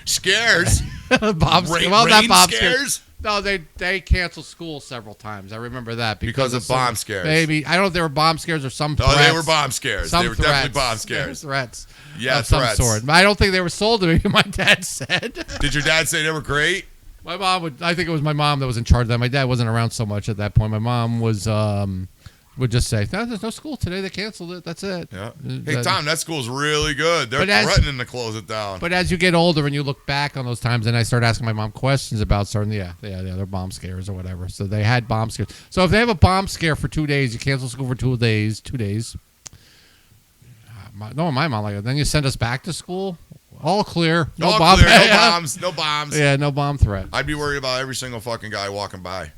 Scares? Bob, Rain not Bob scares? No, they canceled school several times. I remember that Because of bomb scares. Maybe I don't know if they were bomb scares or some threats. Oh, they were bomb scares. Some They were threats. definitely bomb scares. Threats. Yeah, of some threats. sort. But I don't think they were sold to me. My dad said. Did your dad say they were great? My mom I think it was my mom that was in charge of that. My dad wasn't around so much at that point. My mom would just say, "No, there's no school today. They canceled it. That's it." Yeah. Hey, Tom, that school's really good. They're But as- threatening to close it down. But as you get older and you look back on those times, and I start asking my mom questions about certain, they're bomb scares or whatever. So they had bomb scares. So if they have a bomb scare for 2 days, you cancel school for 2 days. 2 days. My mom like it. Then you send us back to school. All clear. No All bomb. clear, no bombs. No bombs. Yeah, no bomb threat. I'd be worried about every single fucking guy walking by.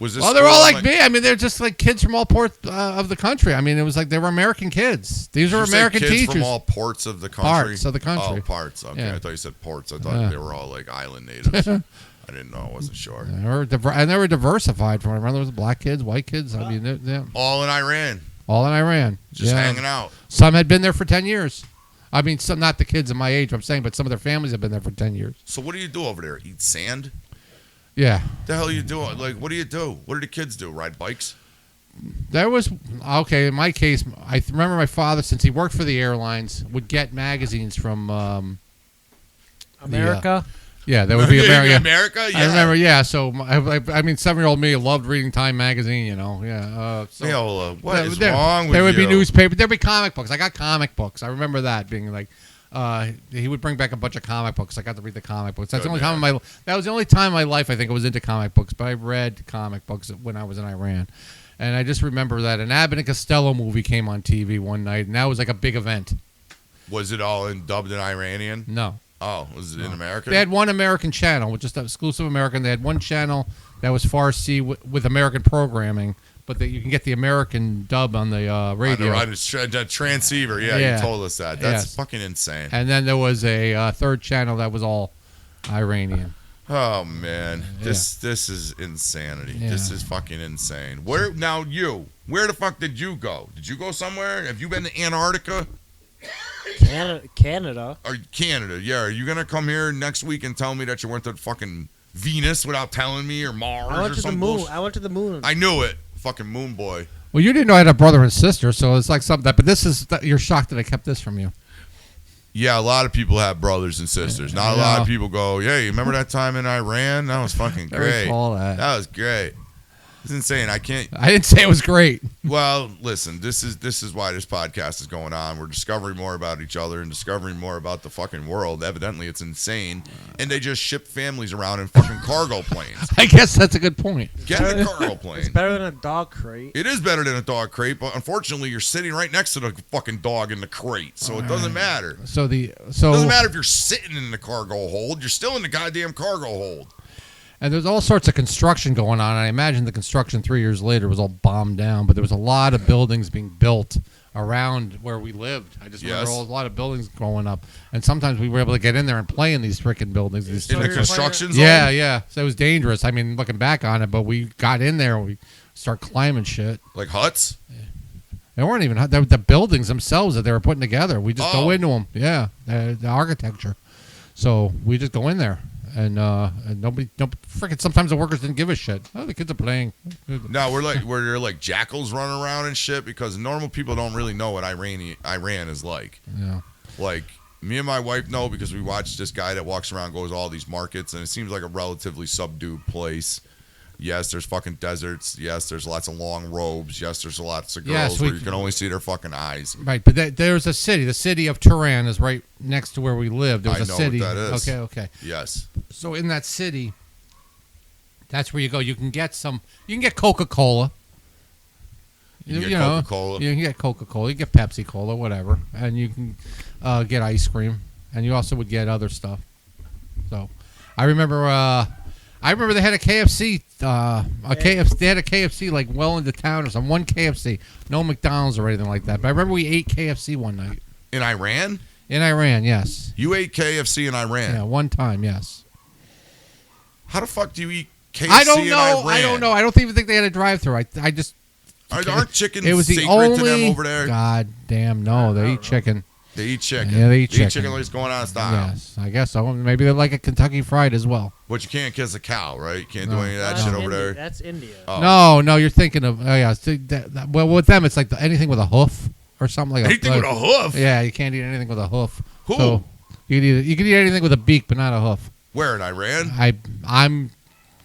Was this Well, they're all school like me. I mean, they're just like kids from all ports of the country. I mean, it was like they were American kids. These are Did you say American kids teachers. from all ports of the country? Parts of the country. Oh, parts. Okay, Yeah. I thought you said ports. I thought they were all like island natives. I didn't know. I wasn't sure. And they were diversified from around. There was black kids, white kids. I mean, they're All in Iran. all in Iran. Just Yeah. hanging out. Some had been there for 10 years. I mean, some not the kids of my age, I'm saying, but some of their families have been there for 10 years. So what do you do over there? Eat sand? Yeah. The hell are you doing? Like, what do you do? What do the kids do? Ride bikes? There was, okay, in my case, I remember my father, since he worked for the airlines, would get magazines from, America. yeah, that would be America. America? Yeah. I remember, yeah. So, I mean, 7-year-old me loved reading Time magazine, Yeah. So Viola, what is there, wrong with there would you? be newspaper. There'd be comic books. I got comic books. I remember that being like, he would bring back a bunch of comic books. I got to read the comic books. That's the only time in my that was the only time in my life I think I was into comic books. But I read comic books when I was in Iran, and I just remember that an Abbott and Costello movie came on TV one night, and that was like a big event. Was it all dubbed in Iranian? No. Oh, was it in American? They had one American channel, just exclusive American. They had one channel that was Farsi with American programming, but that you can get the American dub on the radio. On the transceiver, yeah, Yeah. you told us that. That's Yes. fucking insane. And then there was a third channel that was all Iranian. Oh man, this is insanity. Yeah. This is fucking insane. Where the fuck did you go? Did you go somewhere? Have you been to Antarctica Canada. or Canada? Yeah, are you gonna come here next week and tell me that you went to fucking Venus without telling me, or Mars I went or to the some moon. bullshit? I went to the moon. I knew it. Fucking moon boy. Well, you didn't know I had a brother and sister, so it's like something that. But you're shocked that I kept this from you. Yeah, a lot of people have brothers and sisters. Not a lot of people go, yeah, you remember that time in Iran? That was fucking great. Recall that. That was great. It's insane. I didn't say it was great. Well, listen, this is why this podcast is going on. We're discovering more about each other and discovering more about the fucking world. Evidently, it's insane. And they just ship families around in fucking cargo planes. I guess that's a good point. Get in the cargo plane. It's better than a dog crate. It is better than a dog crate, but unfortunately, you're sitting right next to the fucking dog in the crate, so it doesn't matter. It doesn't matter if you're sitting in the cargo hold. You're still in the goddamn cargo hold. And there's all sorts of construction going on. I imagine the construction 3 years later was all bombed down, but there was a lot of buildings being built around where we lived. I just remember a lot of buildings growing up. And sometimes we were able to get in there and play in these freaking buildings. In the construction zone? Yeah. So it was dangerous. I mean, looking back on it, but we got in there and we start climbing shit. Like huts? They weren't even the buildings themselves that they were putting together. We just go into them. Yeah, the architecture. So we just go in there. And nobody freaking. Sometimes the workers didn't give a shit. Oh, the kids are playing. No, we're like jackals running around and shit because normal people don't really know what Iran is like. Yeah. Like me and my wife know because we watch this guy that walks around, goes to all these markets, and it seems like a relatively subdued place. Yes, there's fucking deserts. Yes, there's lots of long robes. Yes, there's lots of girls where you can only see their fucking eyes. Right, but there's a city. The city of Tehran is right next to where we live. There's I know a city. What that is. Okay. Yes. So in that city, that's where you go. You can get Coca-Cola. You can get Coca-Cola. You can get Coca-Cola. You can get Pepsi-Cola, whatever. And you can get ice cream. And you also would get other stuff. So I remember they had a KFC. They had a KFC like well into town or something. One KFC. No McDonald's or anything like that. But I remember we ate KFC one night. In Iran? In Iran, yes. You ate KFC in Iran? Yeah, one time, yes. How the fuck do you eat KFC in Iran? I don't know. I don't even think they had a drive-thru. I just... Aren't chickens it was the sacred only, to them over there? God damn, no. They eat chicken. They eat chicken. Yeah, they eat chicken. chicken like it's going out of style. Yes, I guess so. Maybe they like a Kentucky Fried as well. But you can't kiss a cow, right? You can't do any of that shit over there. That's India. Oh. No, you're thinking of... Oh, yeah. Well, with them, it's like anything with a hoof or something like that. Anything with a hoof? Yeah, you can't eat anything with a hoof. Who? So you can eat anything with a beak, but not a hoof. Where, in Iran?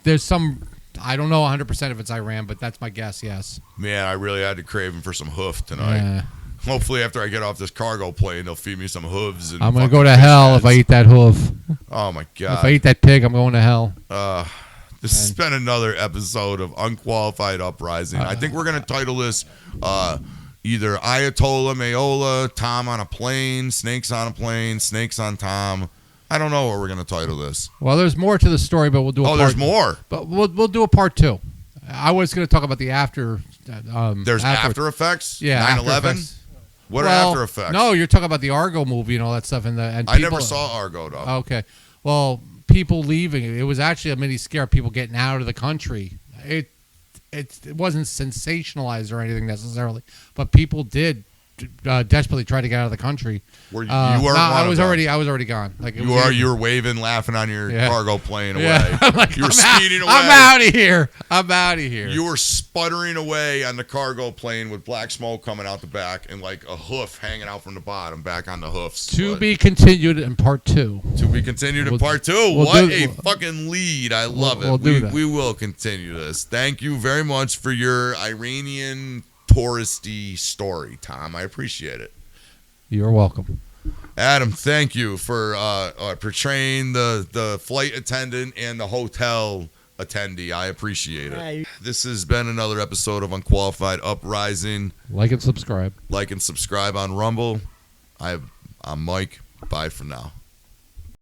There's some... I don't know 100% if it's Iran, but that's my guess, yes. Man, I really had to craving for some hoof tonight. Yeah. Hopefully, after I get off this cargo plane, they'll feed me some hooves. And I'm going to go to hell if I eat that hoof. Oh, my God. If I eat that pig, I'm going to hell. This has been another episode of Unqualified Uprising. I think we're going to title this either Ayatollah, Mayola, Tom on a plane, Snakes on a plane, Snakes on Tom. I don't know what we're going to title this. Well, there's more to the story, but we'll do a part. There's more. But we'll do a part 2. I was going to talk about the after. There's after effects? Yeah. 9/11? What are after effects? No, you're talking about the Argo movie and all that stuff. And I never saw Argo, though. Okay. Well, people leaving. It was actually a mini scare. People getting out of the country. It wasn't sensationalized or anything necessarily, but people did desperately try to get out of the country. You weren't I was already gone. Like you were waving, laughing on your cargo plane away. Yeah. Like, you were speeding away. I'm out of here. You were sputtering away on the cargo plane with black smoke coming out the back and like a hoof hanging out from the bottom, back on the hoofs. To be continued in part 2. To be continued in part 2. What a fucking lead. I love it. We will continue this. Thank you very much for your Iranian touristy story, Tom. I appreciate it. You're welcome. Adam, thank you for portraying the flight attendant and the hotel attendee. I appreciate it. This has been another episode of Unqualified Uprising. Like and subscribe. Like and subscribe on Rumble. I'm Mike. Bye for now.